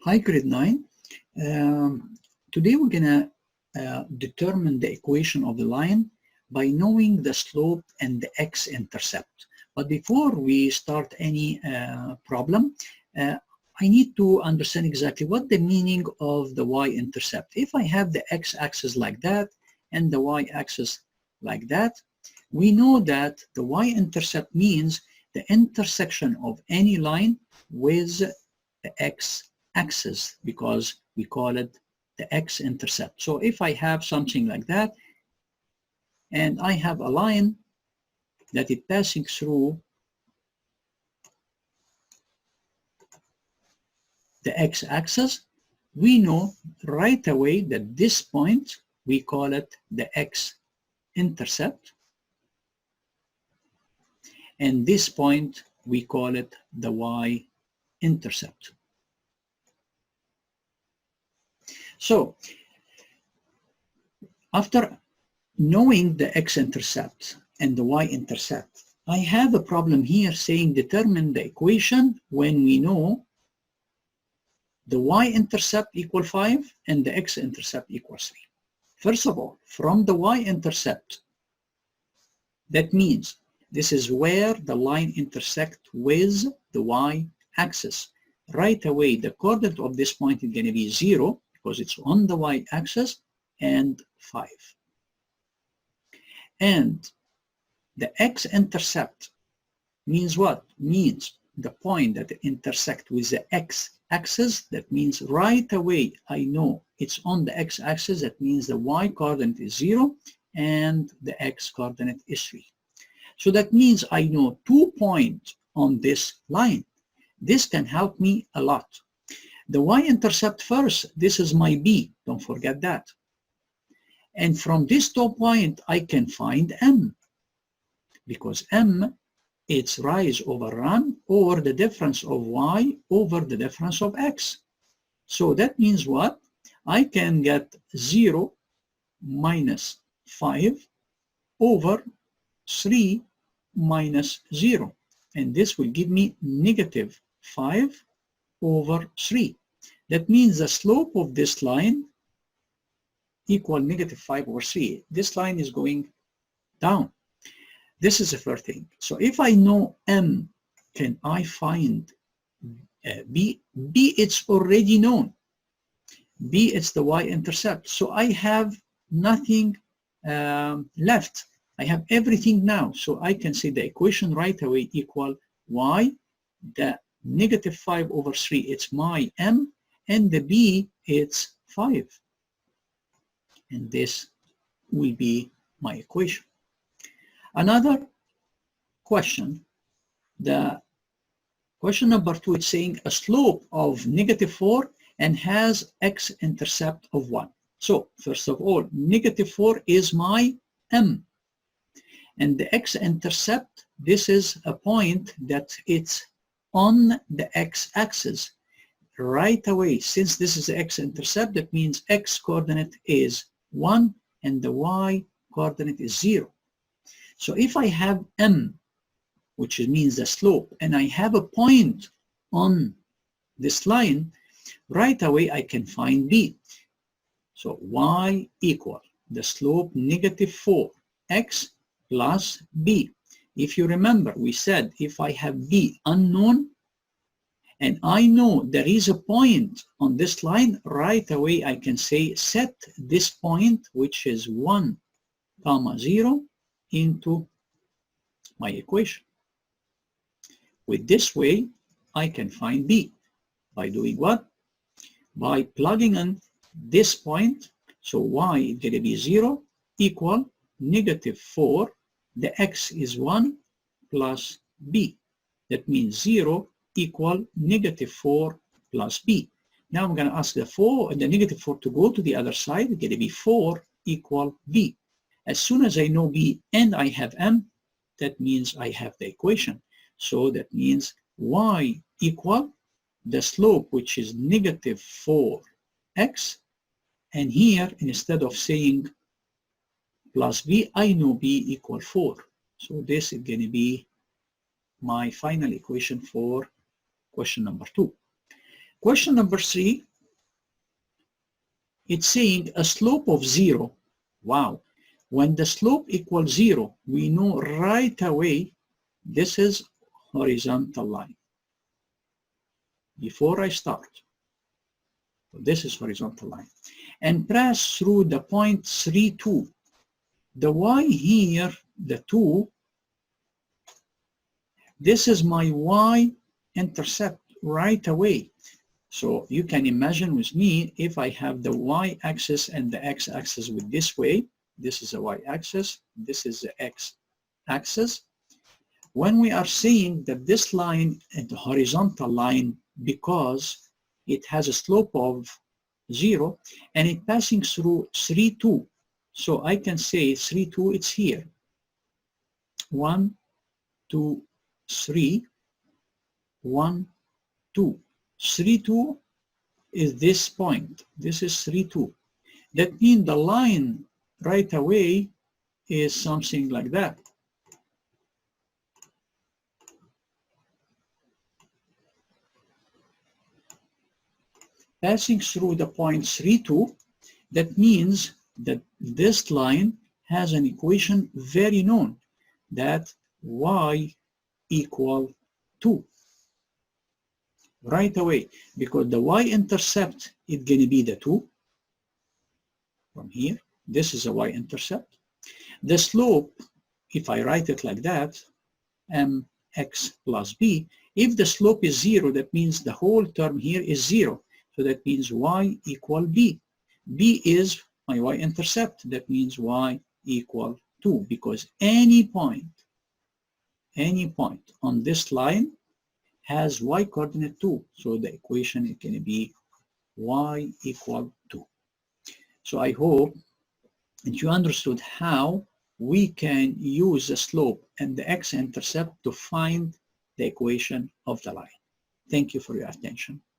Hi, grade 9. Today we're going to determine the equation of the line by knowing the slope and the x-intercept. But before we start any problem, I need to understand exactly what the meaning of the y-intercept. If I have the x-axis like that and the y-axis like that, we know that the y-intercept means the intersection of any line with the x-axis, because we call it the x-intercept. So if I have something like that, and I have a line that is passing through the x-axis, we know right away that this point, we call it the x-intercept, and this point, we call it the y-intercept. So, after knowing the x-intercept and the y-intercept, I have a problem here saying determine the equation when we know the y-intercept equal 5 and the x-intercept equals 3. First of all, from the y-intercept, that means this is where the line intersects with the y-axis. Right away, the coordinate of this point is going to be 0 because it's on the y-axis, and 5. And the x-intercept means what? Means the point that intersects with the x-axis. That means right away I know it's on the x-axis. That means the y-coordinate is 0 and the x-coordinate is 3. So that means I know 2 points on this line. This can help me a lot. The y-intercept first, this is my b, don't forget that. And from this 2 point, I can find m, because m, it's rise over run, or the difference of y over the difference of x. So that means what? I can get 0 minus 5 over 3 minus 0. And this will give me negative 5 over 3. That means the slope of this line equal negative 5 over 3. This line is going down. This is the first thing. So if I know m, can I find b? b, it's already known. b, it's the y-intercept. So I have nothing left. I have everything now. So I can say the equation right away equal y, the negative 5 over 3, it's my m, and the b, it's 5. And this will be my equation. Another question, the question number 2, it's saying a slope of negative 4 and has x-intercept of 1. So first of all, negative 4 is my m. And the x-intercept, this is a point that it's on the x-axis. Right away, since this is the x-intercept, that means x-coordinate is 1 and the y-coordinate is 0. So if I have m, which means the slope, and I have a point on this line, right away I can find b. So y equal the slope negative 4x plus b. If you remember, we said if I have b unknown, and I know there is a point on this line, right away I can say set this point, which is 1, 0, into my equation. With this way, I can find b. By doing what? By plugging in this point. So y is going to be 0 equal negative 4. The x is 1 plus b. That means 0 equal negative 4 plus b. Now I'm going to ask the negative 4 to go to the other side. It's going to be 4 equal b. As soon as I know b and I have m, that means I have the equation. So that means y equal the slope, which is negative 4x. And here, instead of saying plus b, I know b equal 4. So this is going to be my final equation for question number 2. Question number 3, it's saying a slope of 0. Wow. When the slope equals 0, we know right away this is horizontal line. Before I start, this is horizontal line. And pass through the point 3, 2. The y here, the 2, this is my y-intercept right away. So you can imagine with me, if I have the y-axis and the x-axis with this way, this is the y-axis, this is the x-axis. When we are saying that this line is the horizontal line because it has a slope of 0 and it passing through 3, 2. So I can say 3, 2, it's here. 1, 2, 3, 1, 2. 3, 2 is this point. This is 3, 2. That means the line right away is something like that. Passing through the point 3, 2, that means that this line has an equation very known, that y equal 2. Right away, because the y-intercept is going to be the 2 from here. This is a y-intercept. The slope, if I write it like that, mx plus b, if the slope is 0, that means the whole term here is 0. So that means y equal b. B is my y-intercept. That means y equal 2, because any point on this line has y coordinate 2. So the equation is going to be y equal 2. So I hope that you understood how we can use the slope and the x-intercept to find the equation of the line. Thank you for your attention.